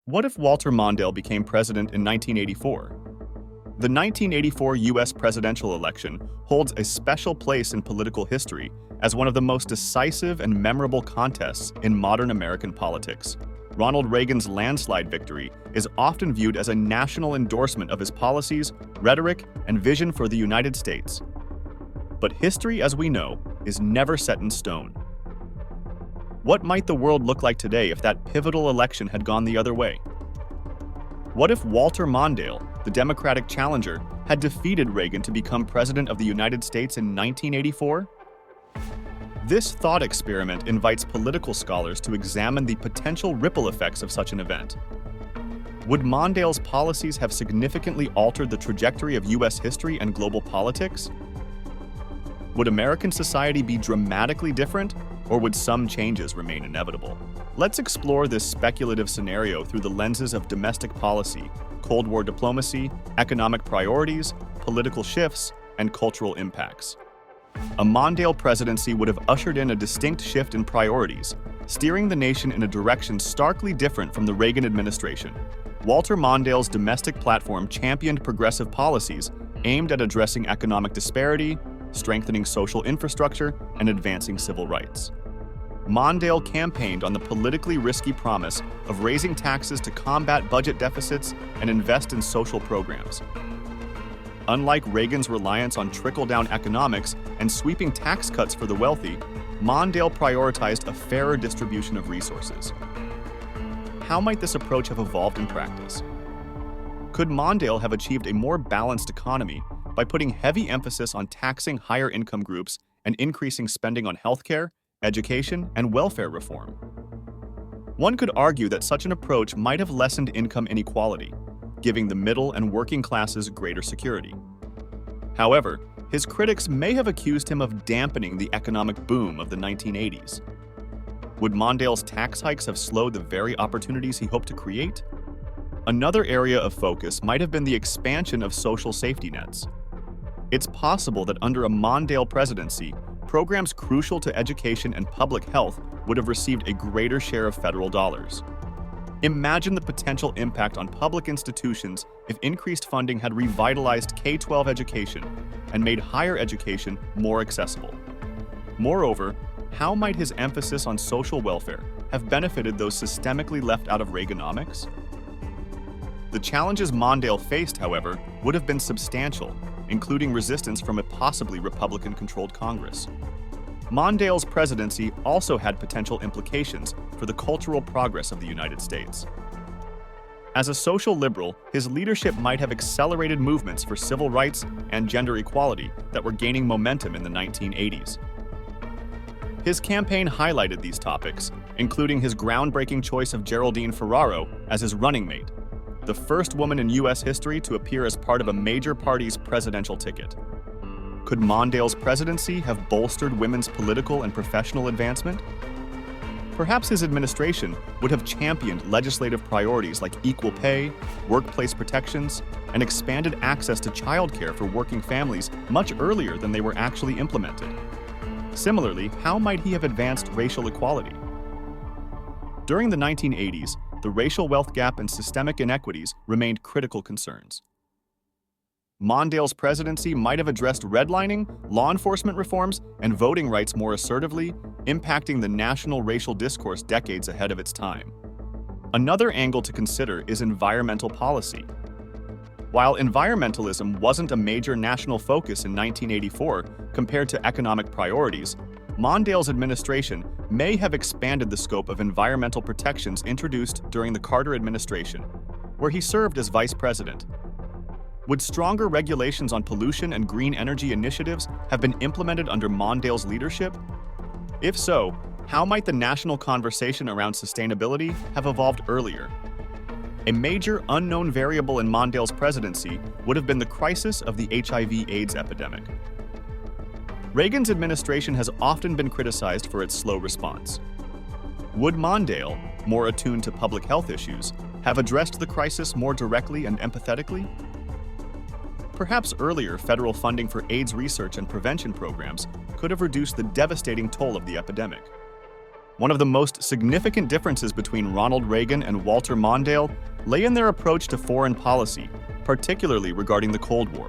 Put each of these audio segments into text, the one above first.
What if Walter Mondale became president in 1984? The 1984 U.S. presidential election holds a special place in political history as one of the most decisive and memorable contests in modern American politics. Ronald Reagan's landslide victory is often viewed as a national endorsement of his policies, rhetoric, and vision for the United States. But history, as we know, is never set in stone. What might the world look like today if that pivotal election had gone the other way? What if Walter Mondale, the Democratic challenger, had defeated Reagan to become president of the United States in 1984? This thought experiment invites political scholars to examine the potential ripple effects of such an event. Would Mondale's policies have significantly altered the trajectory of U.S. history and global politics? Would American society be dramatically different, or would some changes remain inevitable? Let's explore this speculative scenario through the lenses of domestic policy, Cold War diplomacy, economic priorities, political shifts, and cultural impacts. A Mondale presidency would have ushered in a distinct shift in priorities, steering the nation in a direction starkly different from the Reagan administration. Walter Mondale's domestic platform championed progressive policies aimed at addressing economic disparity, strengthening social infrastructure, and advancing civil rights. Mondale campaigned on the politically risky promise of raising taxes to combat budget deficits and invest in social programs. Unlike Reagan's reliance on trickle-down economics and sweeping tax cuts for the wealthy, Mondale prioritized a fairer distribution of resources. How might this approach have evolved in practice? Could Mondale have achieved a more balanced economy by putting heavy emphasis on taxing higher income groups and increasing spending on healthcare, education, and welfare reform? One could argue that such an approach might have lessened income inequality, giving the middle and working classes greater security. However, his critics may have accused him of dampening the economic boom of the 1980s. Would Mondale's tax hikes have slowed the very opportunities he hoped to create? Another area of focus might have been the expansion of social safety nets. It's possible that under a Mondale presidency, programs crucial to education and public health would have received a greater share of federal dollars. Imagine the potential impact on public institutions if increased funding had revitalized K-12 education and made higher education more accessible. Moreover, how might his emphasis on social welfare have benefited those systemically left out of Reaganomics? The challenges Mondale faced, however, would have been substantial, including resistance from a possibly Republican-controlled Congress. Mondale's presidency also had potential implications for the cultural progress of the United States. As a social liberal, his leadership might have accelerated movements for civil rights and gender equality that were gaining momentum in the 1980s. His campaign highlighted these topics, including his groundbreaking choice of Geraldine Ferraro as his running mate, the first woman in U.S. history to appear as part of a major party's presidential ticket. Could Mondale's presidency have bolstered women's political and professional advancement? Perhaps his administration would have championed legislative priorities like equal pay, workplace protections, and expanded access to childcare for working families much earlier than they were actually implemented. Similarly, how might he have advanced racial equality? During the 1980s, the racial wealth gap and systemic inequities remained critical concerns. Mondale's presidency might have addressed redlining, law enforcement reforms, and voting rights more assertively, impacting the national racial discourse decades ahead of its time. Another angle to consider is environmental policy. While environmentalism wasn't a major national focus in 1984 compared to economic priorities, Mondale's administration may have expanded the scope of environmental protections introduced during the Carter administration, where he served as vice president. Would stronger regulations on pollution and green energy initiatives have been implemented under Mondale's leadership? If so, how might the national conversation around sustainability have evolved earlier? A major unknown variable in Mondale's presidency would have been the crisis of the HIV/AIDS epidemic. Reagan's administration has often been criticized for its slow response. Would Mondale, more attuned to public health issues, have addressed the crisis more directly and empathetically? Perhaps earlier federal funding for AIDS research and prevention programs could have reduced the devastating toll of the epidemic. One of the most significant differences between Ronald Reagan and Walter Mondale lay in their approach to foreign policy, particularly regarding the Cold War.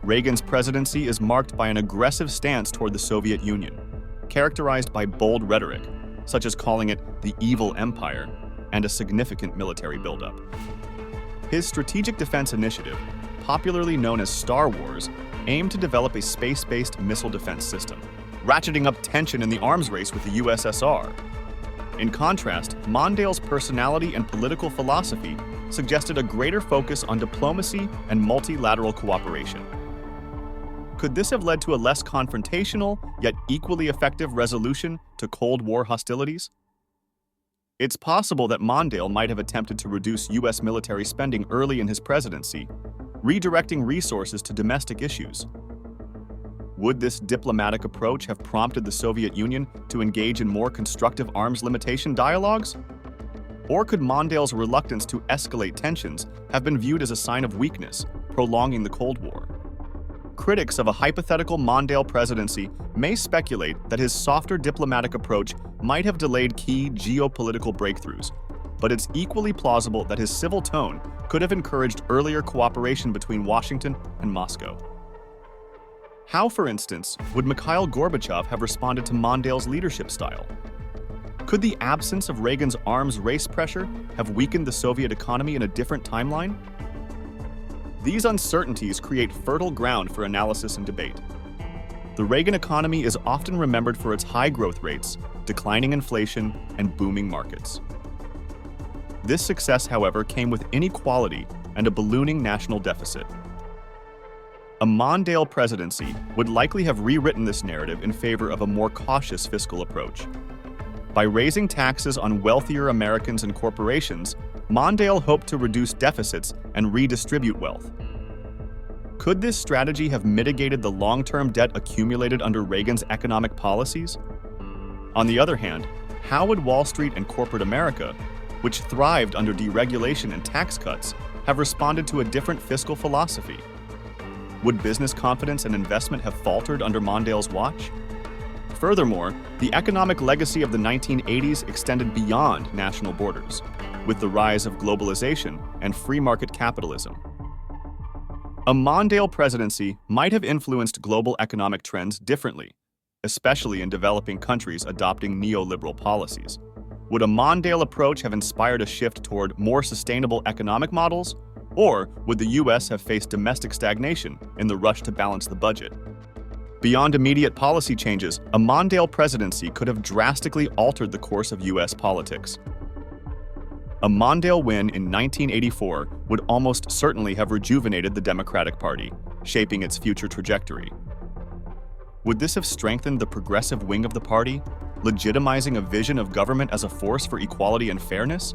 Reagan's presidency is marked by an aggressive stance toward the Soviet Union, characterized by bold rhetoric, such as calling it the evil empire, and a significant military buildup. His Strategic Defense Initiative, popularly known as Star Wars, aimed to develop a space-based missile defense system, ratcheting up tension in the arms race with the USSR. In contrast, Mondale's personality and political philosophy suggested a greater focus on diplomacy and multilateral cooperation. Could this have led to a less confrontational, yet equally effective resolution to Cold War hostilities? It's possible that Mondale might have attempted to reduce U.S. military spending early in his presidency, redirecting resources to domestic issues. Would this diplomatic approach have prompted the Soviet Union to engage in more constructive arms limitation dialogues? Or could Mondale's reluctance to escalate tensions have been viewed as a sign of weakness, prolonging the Cold War? Critics of a hypothetical Mondale presidency may speculate that his softer diplomatic approach might have delayed key geopolitical breakthroughs, but it's equally plausible that his civil tone could have encouraged earlier cooperation between Washington and Moscow. How, for instance, would Mikhail Gorbachev have responded to Mondale's leadership style? Could the absence of Reagan's arms race pressure have weakened the Soviet economy in a different timeline? These uncertainties create fertile ground for analysis and debate. The Reagan economy is often remembered for its high growth rates, declining inflation, and booming markets. This success, however, came with inequality and a ballooning national deficit. A Mondale presidency would likely have rewritten this narrative in favor of a more cautious fiscal approach. By raising taxes on wealthier Americans and corporations, Mondale hoped to reduce deficits and redistribute wealth. Could this strategy have mitigated the long-term debt accumulated under Reagan's economic policies? On the other hand, how would Wall Street and corporate America, which thrived under deregulation and tax cuts, have responded to a different fiscal philosophy? Would business confidence and investment have faltered under Mondale's watch? Furthermore, the economic legacy of the 1980s extended beyond national borders, with the rise of globalization and free market capitalism. A Mondale presidency might have influenced global economic trends differently, especially in developing countries adopting neoliberal policies. Would a Mondale approach have inspired a shift toward more sustainable economic models, or would the U.S. have faced domestic stagnation in the rush to balance the budget? Beyond immediate policy changes, a Mondale presidency could have drastically altered the course of U.S. politics. A Mondale win in 1984 would almost certainly have rejuvenated the Democratic Party, shaping its future trajectory. Would this have strengthened the progressive wing of the party, legitimizing a vision of government as a force for equality and fairness?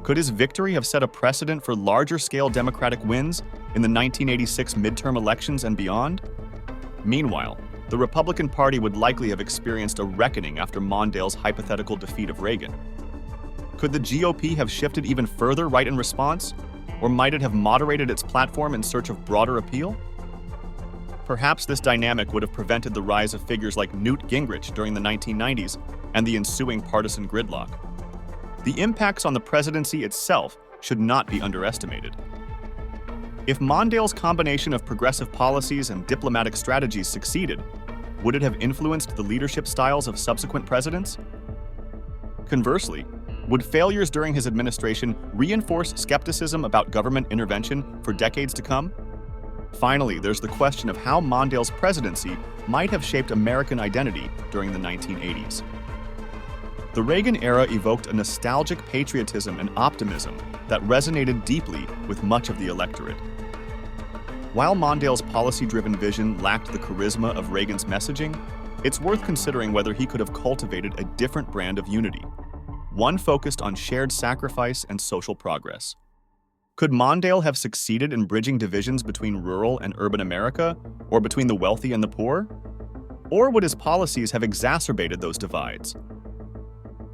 Could his victory have set a precedent for larger-scale Democratic wins in the 1986 midterm elections and beyond? Meanwhile, the Republican Party would likely have experienced a reckoning after Mondale's hypothetical defeat of Reagan. Could the GOP have shifted even further right in response, or might it have moderated its platform in search of broader appeal? Perhaps this dynamic would have prevented the rise of figures like Newt Gingrich during the 1990s and the ensuing partisan gridlock. The impacts on the presidency itself should not be underestimated. If Mondale's combination of progressive policies and diplomatic strategies succeeded, would it have influenced the leadership styles of subsequent presidents? Conversely, would failures during his administration reinforce skepticism about government intervention for decades to come? Finally, there's the question of how Mondale's presidency might have shaped American identity during the 1980s. The Reagan era evoked a nostalgic patriotism and optimism that resonated deeply with much of the electorate. While Mondale's policy-driven vision lacked the charisma of Reagan's messaging, it's worth considering whether he could have cultivated a different brand of unity, one focused on shared sacrifice and social progress. Could Mondale have succeeded in bridging divisions between rural and urban America, or between the wealthy and the poor? Or would his policies have exacerbated those divides?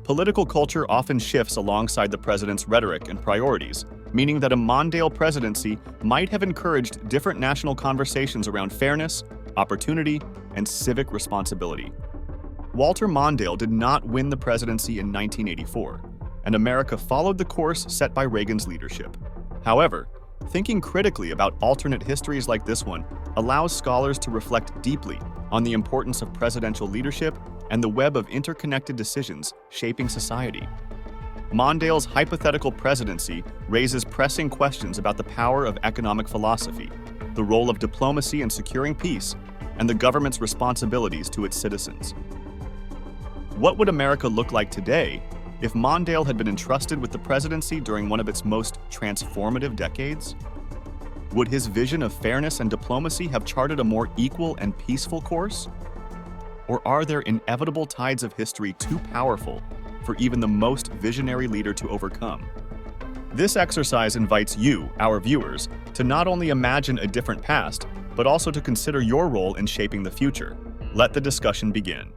Political culture often shifts alongside the president's rhetoric and priorities, meaning that a Mondale presidency might have encouraged different national conversations around fairness, opportunity, and civic responsibility. Walter Mondale did not win the presidency in 1984, and America followed the course set by Reagan's leadership. However, thinking critically about alternate histories like this one allows scholars to reflect deeply on the importance of presidential leadership and the web of interconnected decisions shaping society. Mondale's hypothetical presidency raises pressing questions about the power of economic philosophy, the role of diplomacy in securing peace, and the government's responsibilities to its citizens. What would America look like today if Mondale had been entrusted with the presidency during one of its most transformative decades? Would his vision of fairness and diplomacy have charted a more equal and peaceful course? Or are there inevitable tides of history too powerful for even the most visionary leader to overcome? This exercise invites you, our viewers, to not only imagine a different past, but also to consider your role in shaping the future. Let the discussion begin.